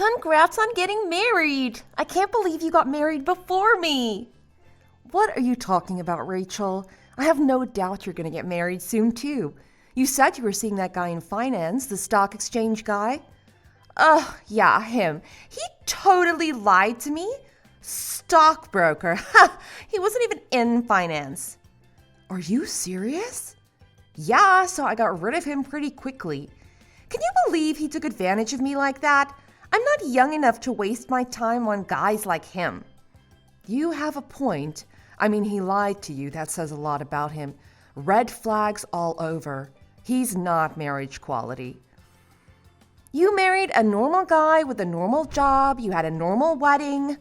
Congrats on getting married! I can't believe you got married before me! What are you talking about, Rachel? I have no doubt you're going to get married soon, too. You said you were seeing that guy in finance, the stock exchange guy. Oh, yeah, him. He totally lied to me. Stockbroker. Ha! He wasn't even in finance. Are you serious? Yeah, so I got rid of him pretty quickly. Can you believe he took advantage of me like that? I'm not young enough to waste my time on guys like him. You have a point. I mean, he lied to you. That says a lot about him. Red flags all over. He's not marriage quality. You married a normal guy with a normal job. You had a normal wedding.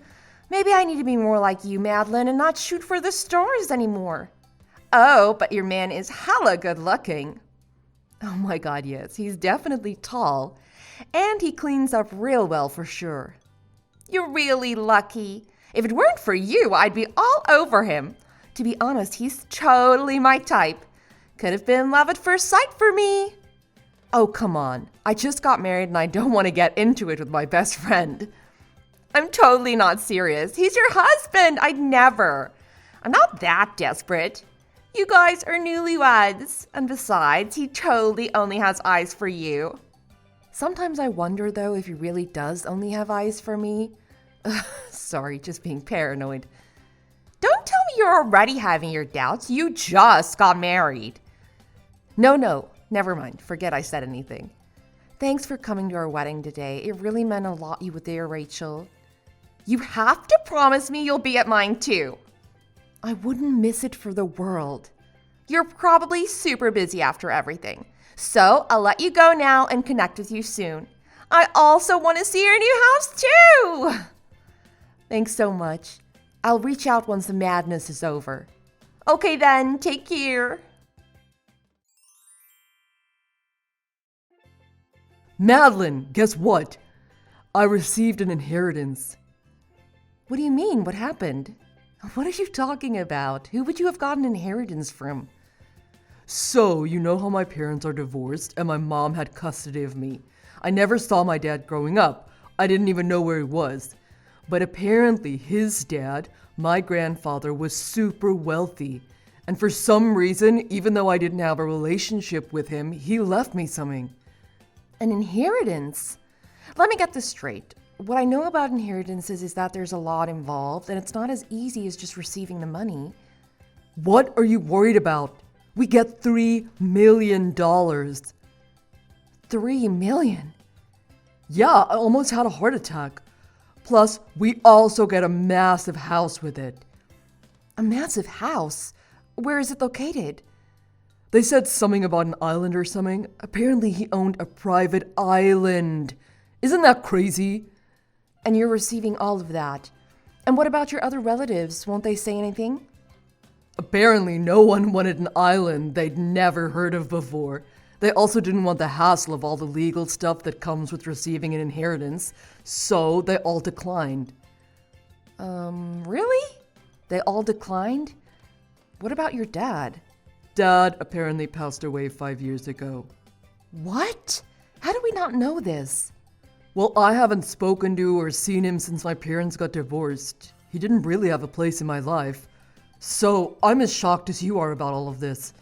Maybe I need to be more like you, Madeline, and not shoot for the stars anymore. Oh, but your man is hella good looking. Oh my God, yes. He's definitely tall. And he cleans up real well for sure. You're really lucky. If it weren't for you, I'd be all over him. To be honest, he's totally my type. Could have been love at first sight for me. Oh, come on. I just got married and I don't want to get into it with my best friend. I'm totally not serious. He's your husband. I'd never. I'm not that desperate. You guys are newlyweds. And besides, he totally only has eyes for you. Sometimes I wonder, though, if he really does only have eyes for me. Sorry, just being paranoid. Don't tell me you're already having your doubts. You just got married. No, never mind. Forget I said anything. Thanks for coming to our wedding today. It really meant a lot you were there, Rachel. You have to promise me you'll be at mine, too. I wouldn't miss it for the world. You're probably super busy after everything. So I'll let you go now and connect with you soon. I also want to see your new house too. Thanks so much. I'll reach out once the madness is over. Okay then, take care. Madeline, guess what? I received an inheritance. What do you mean? What happened? What are you talking about? Who would you have gotten inheritance from? So, you know how my parents are divorced and my mom had custody of me. I never saw my dad growing up. I didn't even know where he was. But apparently his dad, my grandfather, was super wealthy. And for some reason, even though I didn't have a relationship with him, he left me something. An inheritance? Let me get this straight. What I know about inheritances is that there's a lot involved and it's not as easy as just receiving the money. What are you worried about? We get $3 million. $3 million? Yeah, I almost had a heart attack. Plus, we also get a massive house with it. A massive house? Where is it located? They said something about an island or something. Apparently he owned a private island. Isn't that crazy? And you're receiving all of that. And what about your other relatives? Won't they say anything? Apparently no one wanted an island they'd never heard of before. They also didn't want the hassle of all the legal stuff that comes with receiving an inheritance, so they all declined. Really? They all declined? What about your dad? Dad apparently passed away 5 years ago. What? How do we not know this? Well, I haven't spoken to or seen him since my parents got divorced. He didn't really have a place in my life. So I'm as shocked as you are about all of this.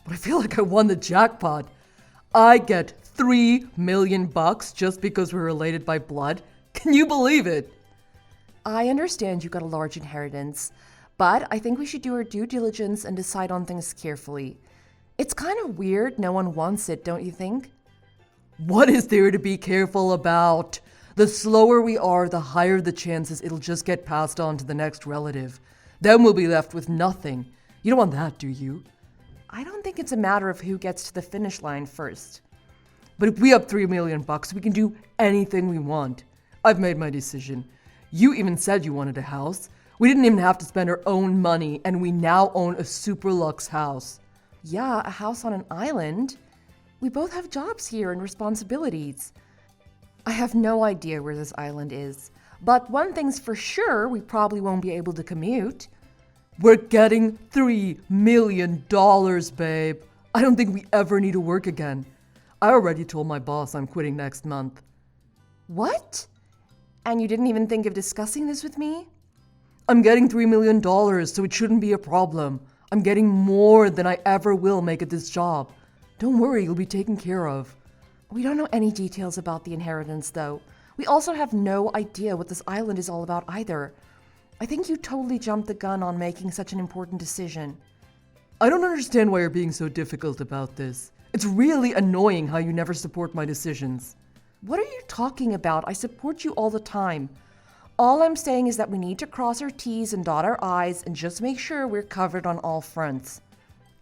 But I feel like I won the jackpot. I get $3 million just because we're related by blood. Can you believe it? I understand you got a large inheritance, but I think we should do our due diligence and decide on things carefully. It's kind of weird no one wants it, don't you think? What is there to be careful about? The slower we are, the higher the chances it'll just get passed on to the next relative. Then we'll be left with nothing. You don't want that, do you? I don't think it's a matter of who gets to the finish line first. But if we have $3 million, we can do anything we want. I've made my decision. You even said you wanted a house. We didn't even have to spend our own money, and we now own a super luxe house. Yeah, a house on an island. We both have jobs here and responsibilities. I have no idea where this island is. But one thing's for sure, we probably won't be able to commute. We're getting $3 million, babe. I don't think we ever need to work again. I already told my boss I'm quitting next month. What? And you didn't even think of discussing this with me? I'm getting $3 million, so it shouldn't be a problem. I'm getting more than I ever will make at this job. Don't worry, you'll be taken care of. We don't know any details about the inheritance, though. We also have no idea what this island is all about either. I think you totally jumped the gun on making such an important decision. I don't understand why you're being so difficult about this. It's really annoying how you never support my decisions. What are you talking about? I support you all the time. All I'm saying is that we need to cross our T's and dot our I's and just make sure we're covered on all fronts.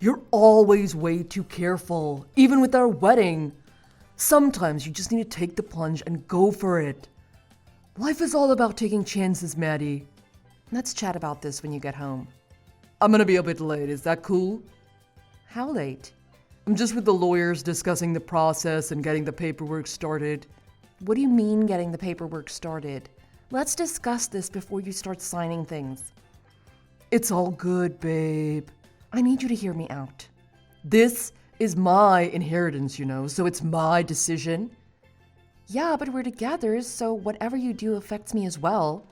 You're always way too careful, even with our wedding. Sometimes you just need to take the plunge and go for it. Life is all about taking chances, Maddie. Let's chat about this when you get home. I'm gonna be a bit late, is that cool? How late? I'm just with the lawyers discussing the process and getting the paperwork started. What do you mean getting the paperwork started? Let's discuss this before you start signing things. It's all good, babe. I need you to hear me out. This is my inheritance, so it's my decision. Yeah, but we're together, so whatever you do affects me as well.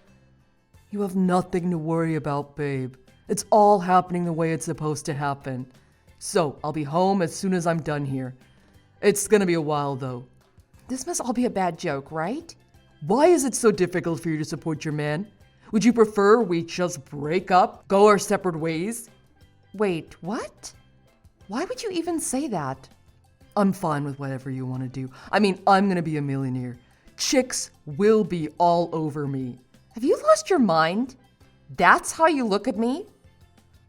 You have nothing to worry about, babe. It's all happening the way it's supposed to happen. So, I'll be home as soon as I'm done here. It's gonna be a while, though. This must all be a bad joke, right? Why is it so difficult for you to support your man? Would you prefer we just break up, go our separate ways? Wait, what? Why would you even say that? I'm fine with whatever you want to do. I mean, I'm gonna be a millionaire. Chicks will be all over me. Have you lost your mind? That's how you look at me?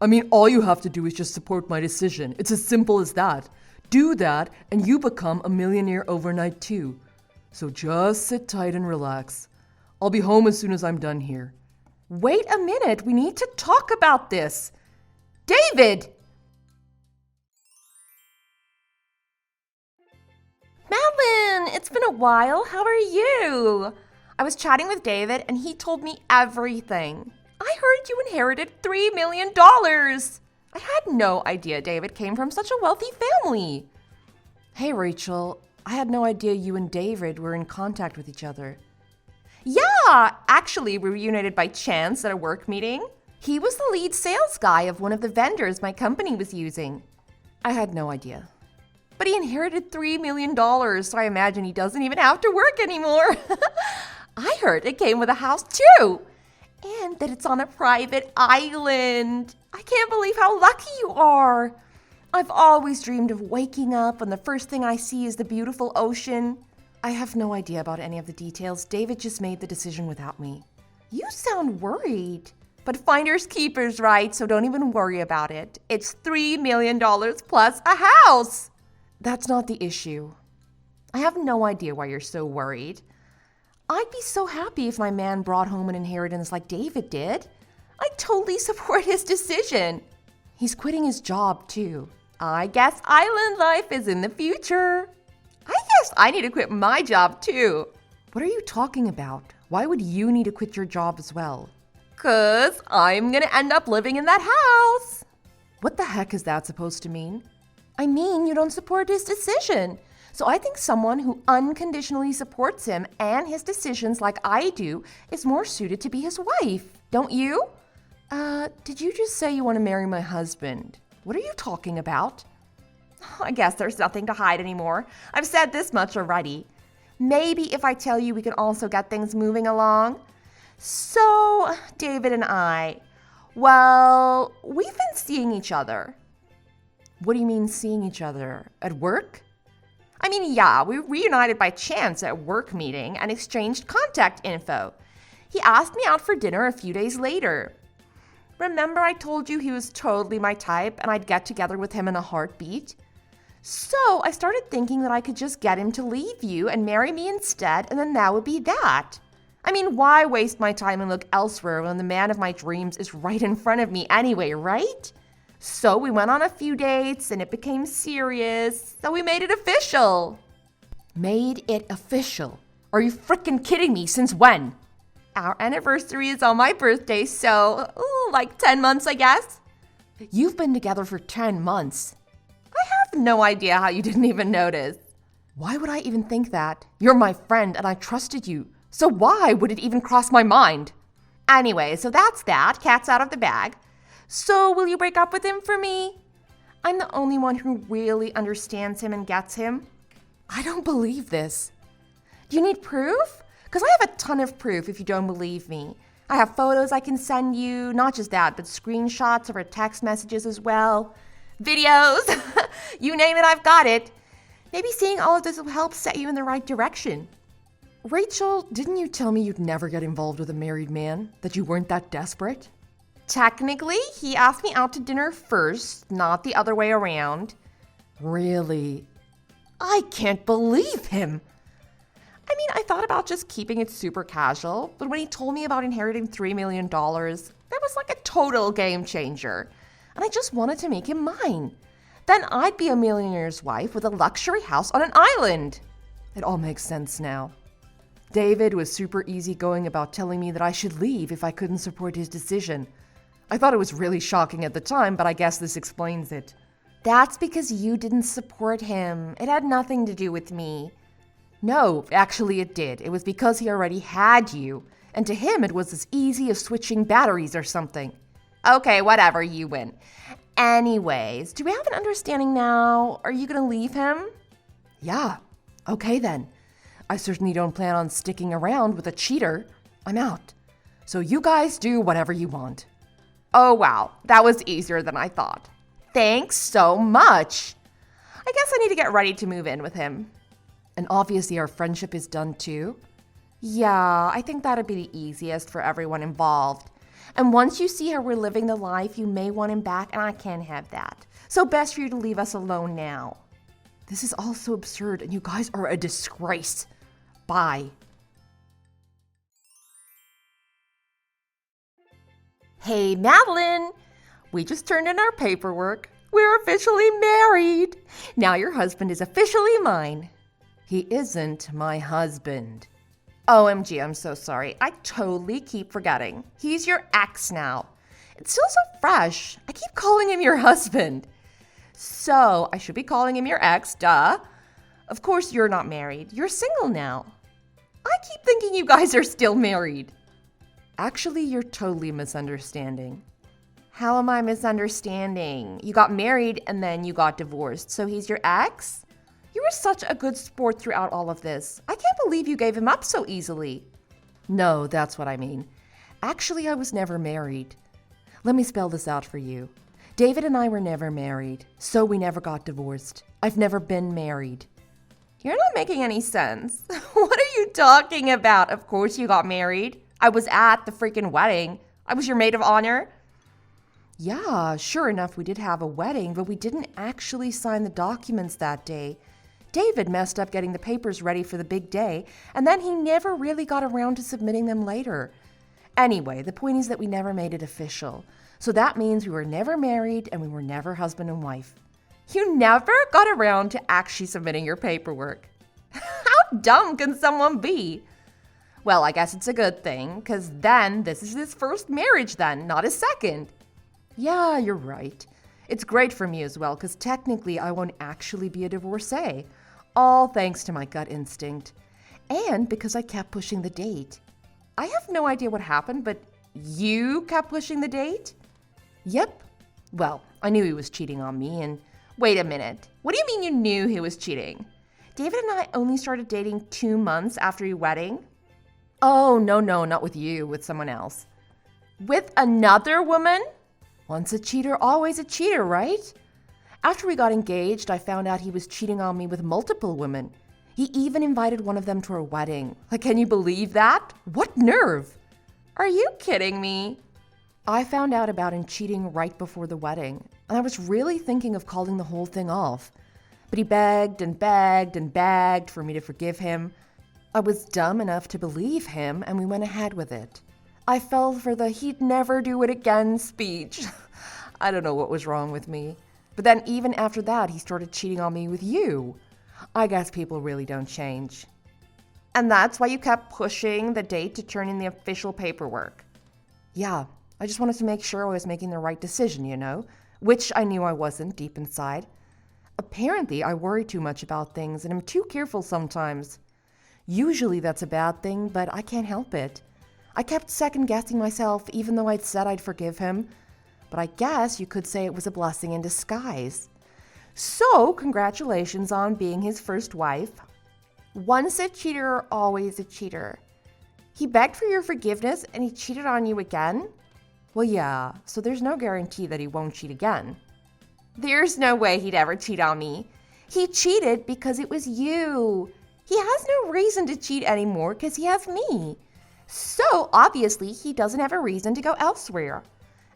I mean, all you have to do is just support my decision. It's as simple as that. Do that, and you become a millionaire overnight too. So just sit tight and relax. I'll be home as soon as I'm done here. Wait a minute, we need to talk about this. David! Madeline, it's been a while. How are you? I was chatting with David and he told me everything. I heard you inherited $3 million. I had no idea David came from such a wealthy family. Hey, Rachel, I had no idea you and David were in contact with each other. Yeah, actually, we reunited by chance at a work meeting. He was the lead sales guy of one of the vendors my company was using. I had no idea. But he inherited $3 million, so I imagine he doesn't even have to work anymore. I heard it came with a house too. And that it's on a private island. I can't believe how lucky you are. I've always dreamed of waking up and the first thing I see is the beautiful ocean. I have no idea about any of the details. David just made the decision without me. You sound worried. But finders keepers, right? So don't even worry about it. It's $3 million plus a house. That's not the issue. I have no idea why you're so worried. I'd be so happy if my man brought home an inheritance like David did. I totally support his decision. He's quitting his job too. I guess island life is in the future. I guess I need to quit my job too. What are you talking about? Why would you need to quit your job as well? 'Cause I'm gonna end up living in that house. What the heck is that supposed to mean? I mean, you don't support his decision. So I think someone who unconditionally supports him and his decisions like I do is more suited to be his wife. Don't you? Did you just say you want to marry my husband? What are you talking about? I guess there's nothing to hide anymore. I've said this much already. Maybe if I tell you we can also get things moving along. So, David and I, well, we've been seeing each other. What do you mean seeing each other? At work? I mean, yeah, we reunited by chance at a work meeting and exchanged contact info. He asked me out for dinner a few days later. Remember I told you he was totally my type and I'd get together with him in a heartbeat? So I started thinking that I could just get him to leave you and marry me instead, and then that would be that. I mean, why waste my time and look elsewhere when the man of my dreams is right in front of me anyway, right? So we went on a few dates and it became serious, so we made it official. Made it official? Are you frickin' kidding me? Since when? Our anniversary is on my birthday, so like 10 months, I guess. You've been together for 10 months. I have no idea how you didn't even notice. Why would I even think that? You're my friend and I trusted you. So why would it even cross my mind? Anyway, so that's that. Cat's out of the bag. So will you break up with him for me? I'm the only one who really understands him and gets him. I don't believe this. Do you need proof? Because I have a ton of proof if you don't believe me. I have photos I can send you, not just that, but screenshots of our text messages as well. Videos, you name it, I've got it. Maybe seeing all of this will help set you in the right direction. Rachel, didn't you tell me you'd never get involved with a married man? That you weren't that desperate? Technically, he asked me out to dinner first, not the other way around. Really? I can't believe him. I mean, I thought about just keeping it super casual, but when he told me about inheriting $3 million, that was like a total game changer. And I just wanted to make him mine. Then I'd be a millionaire's wife with a luxury house on an island. It all makes sense now. David was super easygoing about telling me that I should leave if I couldn't support his decision. I thought it was really shocking at the time, but I guess this explains it. That's because you didn't support him. It had nothing to do with me. No, actually it did. It was because he already had you. And to him, it was as easy as switching batteries or something. Okay, whatever, you win. Anyways, do we have an understanding now? Are you gonna leave him? Yeah. Okay then. I certainly don't plan on sticking around with a cheater. I'm out. So you guys do whatever you want. Oh wow, that was easier than I thought. Thanks so much. I guess I need to get ready to move in with him. And obviously our friendship is done too. Yeah, I think that'd be the easiest for everyone involved. And once you see how we're living the life, you may want him back, and I can't have that. So best for you to leave us alone now. This is all so absurd, and you guys are a disgrace. Bye. Hey, Madeline. We just turned in our paperwork. We're officially married. Now your husband is officially mine. He isn't my husband. OMG, I'm so sorry. I totally keep forgetting. He's your ex now. It's still so fresh. I keep calling him your husband. So, I should be calling him your ex, duh. Of course you're not married. You're single now. I keep thinking you guys are still married. Actually, you're totally misunderstanding. How am I misunderstanding? You got married and then you got divorced, so he's your ex? You were such a good sport throughout all of this. I can't believe you gave him up so easily. No, that's what I mean. Actually, I was never married. Let me spell this out for you. David and I were never married, so we never got divorced. I've never been married. You're not making any sense. What are you talking about? Of course you got married. I was at the freaking wedding. I was your maid of honor. Yeah, sure enough, we did have a wedding, but we didn't actually sign the documents that day. David messed up getting the papers ready for the big day, and then he never really got around to submitting them later. Anyway, the point is that we never made it official. So that means we were never married and we were never husband and wife. You never got around to actually submitting your paperwork. How dumb can someone be? Well, I guess it's a good thing, because then this is his first marriage then, not his second. Yeah, you're right. It's great for me as well, because technically I won't actually be a divorcee. All thanks to my gut instinct. And because I kept pushing the date. I have no idea what happened, but you kept pushing the date? Yep. Well, I knew he was cheating on me and... Wait a minute. What do you mean you knew he was cheating? David and I only started dating 2 months after your wedding. Oh, no, not with you, with someone else. With another woman? Once a cheater, always a cheater, right? After we got engaged, I found out he was cheating on me with multiple women. He even invited one of them to our wedding. Like, can you believe that? What nerve? Are you kidding me? I found out about him cheating right before the wedding, and I was really thinking of calling the whole thing off. But he begged and begged and begged for me to forgive him. I was dumb enough to believe him, and we went ahead with it. I fell for the he'd never do it again speech. I don't know what was wrong with me. But then even after that, he started cheating on me with you. I guess people really don't change. And that's why you kept pushing the date to turn in the official paperwork. Yeah, I just wanted to make sure I was making the right decision, you know, which I knew I wasn't deep inside. Apparently, I worry too much about things and I'm too careful sometimes. Usually that's a bad thing, but I can't help it. I kept second-guessing myself even though I'd said I'd forgive him. But I guess you could say it was a blessing in disguise. So, congratulations on being his first wife. Once a cheater, always a cheater. He begged for your forgiveness and he cheated on you again? Well, yeah, so there's no guarantee that he won't cheat again. There's no way he'd ever cheat on me. He cheated because it was you. He has no reason to cheat anymore because he has me. So, obviously, he doesn't have a reason to go elsewhere.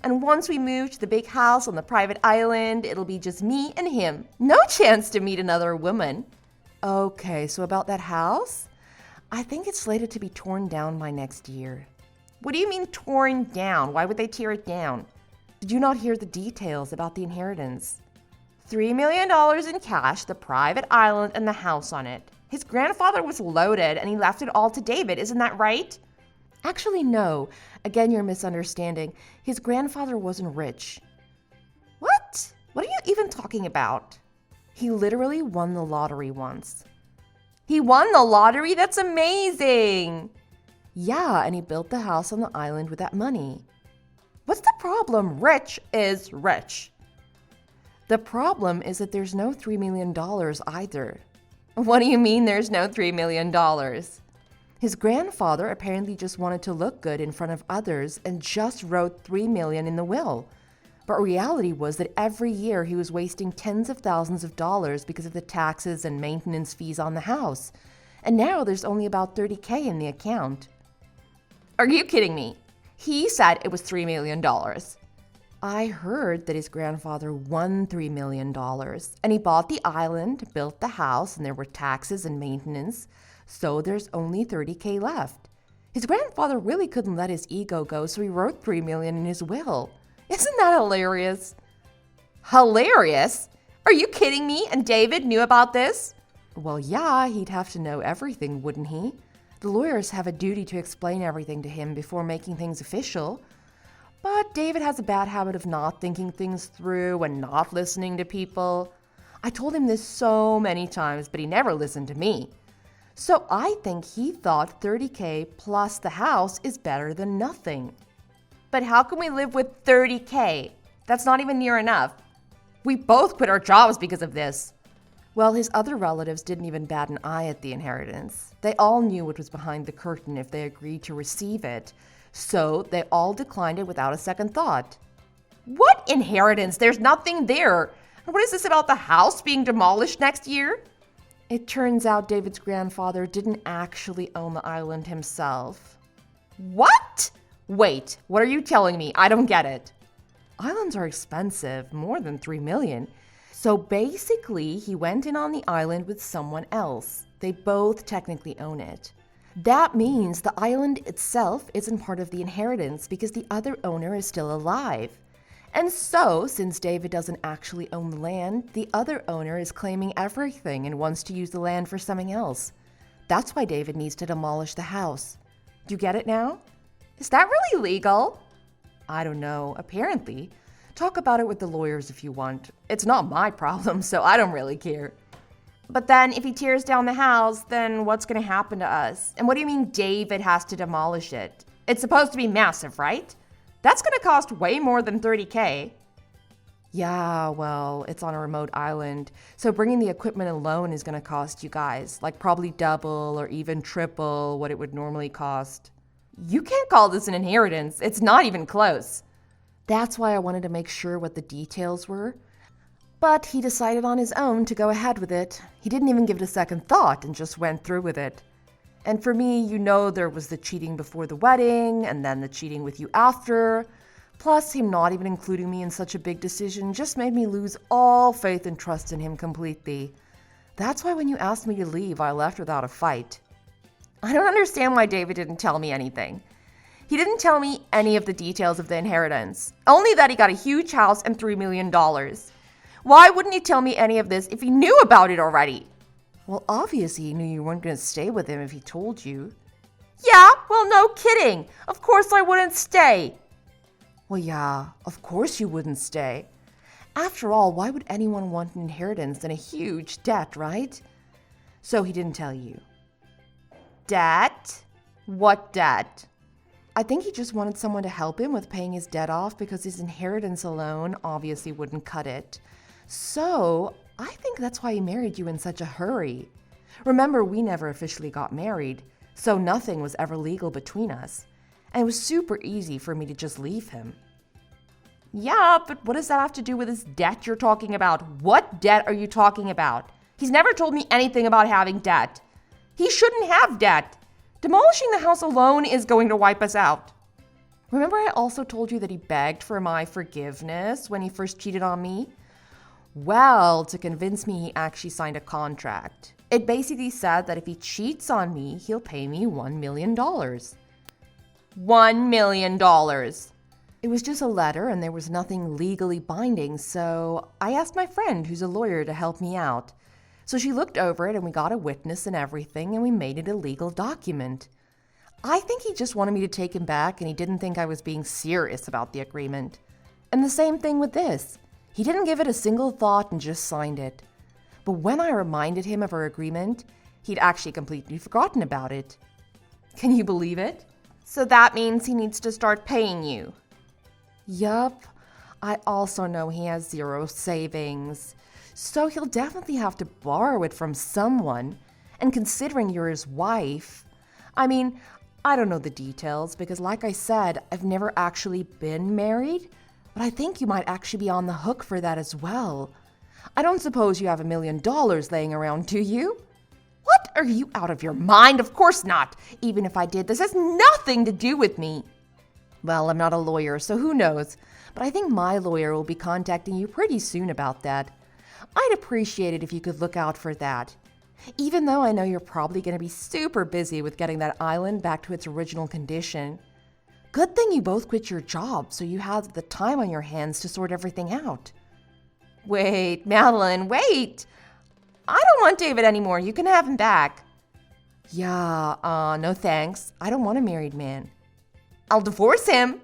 And once we move to the big house on the private island, it'll be just me and him. No chance to meet another woman. Okay, so about that house? I think it's slated to be torn down by next year. What do you mean torn down? Why would they tear it down? Did you not hear the details about the inheritance? $3 million in cash, the private island, and the house on it. His grandfather was loaded and he left it all to David, isn't that right? Actually, no. Again, you're misunderstanding. His grandfather wasn't rich. What? What are you even talking about? He literally won the lottery once. He won the lottery? That's amazing! Yeah, and he built the house on the island with that money. What's the problem? Rich is rich. The problem is that there's no $3 million either. What do you mean there's no $3 million? His grandfather apparently just wanted to look good in front of others and just wrote $3 million in the will. But reality was that every year he was wasting tens of thousands of dollars because of the taxes and maintenance fees on the house. And now there's only about $30K in the account. Are you kidding me? He said it was $3 million. I heard that his grandfather won $3 million, and he bought the island, built the house, and there were taxes and maintenance, so there's only $30K left. His grandfather really couldn't let his ego go, so he wrote $3 million in his will. Isn't that hilarious? Hilarious? Are you kidding me? And David knew about this? Well, yeah, he'd have to know everything, wouldn't he? The lawyers have a duty to explain everything to him before making things official. But David has a bad habit of not thinking things through and not listening to people. I told him this so many times, but he never listened to me. So I think he thought $30K plus the house is better than nothing. But how can we live with $30K? That's not even near enough. We both quit our jobs because of this. Well, his other relatives didn't even bat an eye at the inheritance. They all knew what was behind the curtain if they agreed to receive it. So they all declined it without a second thought. What inheritance? There's nothing there. And what is this about the house being demolished next year? It turns out David's grandfather didn't actually own the island himself. What? Wait, what are you telling me? I don't get it. Islands are expensive, more than $3 million. So basically, he went in on the island with someone else. They both technically own it. That means the island itself isn't part of the inheritance because the other owner is still alive. And so, since David doesn't actually own the land, the other owner is claiming everything and wants to use the land for something else. That's why David needs to demolish the house. Do you get it now? Is that really legal? I don't know, apparently. Talk about it with the lawyers if you want. It's not my problem, so I don't really care. But then if he tears down the house, then what's going to happen to us? And what do you mean David has to demolish it? It's supposed to be massive, right? That's going to cost way more than $30K. Yeah, well, it's on a remote island. So bringing the equipment alone is going to cost you guys, like probably double or even triple what it would normally cost. You can't call this an inheritance. It's not even close. That's why I wanted to make sure what the details were. But he decided on his own to go ahead with it. He didn't even give it a second thought and just went through with it. And for me, you know, there was the cheating before the wedding and then the cheating with you after. Plus, him not even including me in such a big decision just made me lose all faith and trust in him completely. That's why when you asked me to leave, I left without a fight. I don't understand why David didn't tell me anything. He didn't tell me any of the details of the inheritance, only that he got a huge house and $3 million. Why wouldn't he tell me any of this if he knew about it already? Well, obviously he knew you weren't going to stay with him if he told you. Yeah, well, no kidding. Of course I wouldn't stay. Well, yeah, of course you wouldn't stay. After all, why would anyone want an inheritance and a huge debt, right? So he didn't tell you. Debt? What debt? I think he just wanted someone to help him with paying his debt off because his inheritance alone obviously wouldn't cut it. So, I think that's why he married you in such a hurry. Remember, we never officially got married, so nothing was ever legal between us. And it was super easy for me to just leave him. Yeah, but what does that have to do with this debt you're talking about? What debt are you talking about? He's never told me anything about having debt. He shouldn't have debt. Demolishing the house alone is going to wipe us out. Remember I also told you that he begged for my forgiveness when he first cheated on me? Well, to convince me, he actually signed a contract. It basically said that if he cheats on me, he'll pay me $1 million. $1 million. It was just a letter and there was nothing legally binding, so I asked my friend, who's a lawyer, to help me out. So she looked over it and we got a witness and everything and we made it a legal document. I think he just wanted me to take him back and he didn't think I was being serious about the agreement. And the same thing with this. He didn't give it a single thought and just signed it. But when I reminded him of our agreement, he'd actually completely forgotten about it. Can you believe it? So that means he needs to start paying you. Yup. I also know he has 0 savings. So he'll definitely have to borrow it from someone. And considering you're his wife, I mean, I don't know the details because like I said, I've never actually been married, but I think you might actually be on the hook for that as well. I don't suppose you have $1 million laying around, do you? What? Are you out of your mind? Of course not. Even if I did, this has nothing to do with me. Well, I'm not a lawyer, so who knows? But I think my lawyer will be contacting you pretty soon about that. I'd appreciate it if you could look out for that. Even though I know you're probably going to be super busy with getting that island back to its original condition. Good thing you both quit your job, so you have the time on your hands to sort everything out. Wait, Madeline, wait! I don't want David anymore. You can have him back. Yeah, no thanks. I don't want a married man. I'll divorce him.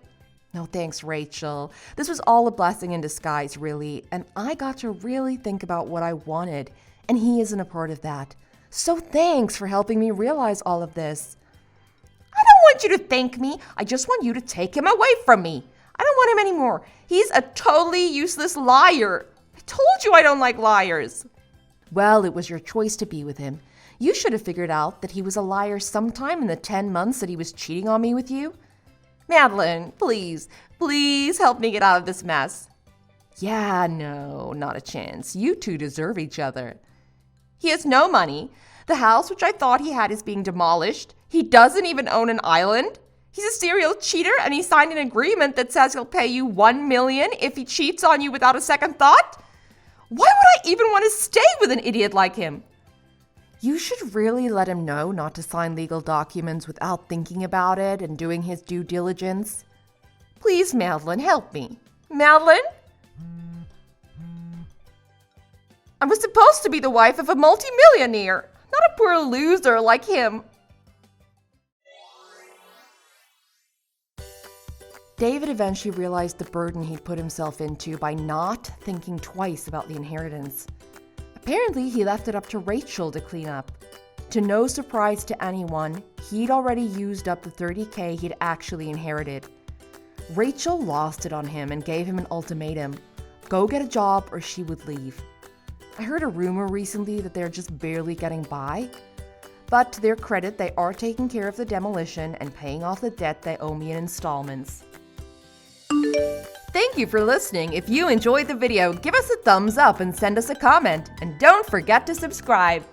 No thanks, Rachel. This was all a blessing in disguise, really, and I got to really think about what I wanted, and he isn't a part of that. So thanks for helping me realize all of this. I don't want you to thank me. I just want you to take him away from me. I don't want him anymore. He's a totally useless liar. I told you I don't like liars. Well, it was your choice to be with him. You should have figured out that he was a liar sometime in the 10 months that he was cheating on me with you. Madeline, please help me get out of this mess. Yeah, no, not a chance. You two deserve each other. He has no money. The house which I thought he had is being demolished. He doesn't even own an island. He's a serial cheater and he signed an agreement that says he'll pay you $1 million if he cheats on you without a second thought. Why would I even want to stay with an idiot like him? You should really let him know not to sign legal documents without thinking about it and doing his due diligence. Please, Madeline, help me. Madeline? I was supposed to be the wife of a multimillionaire, not a poor loser like him. David eventually realized the burden he'd put himself into by not thinking twice about the inheritance. Apparently, he left it up to Rachel to clean up. To no surprise to anyone, he'd already used up the $30,000 he'd actually inherited. Rachel lost it on him and gave him an ultimatum: go get a job or she would leave. I heard a rumor recently that they're just barely getting by. But to their credit, they are taking care of the demolition and paying off the debt they owe me in installments. Thank you for listening. If you enjoyed the video, give us a thumbs up and send us a comment. And don't forget to subscribe.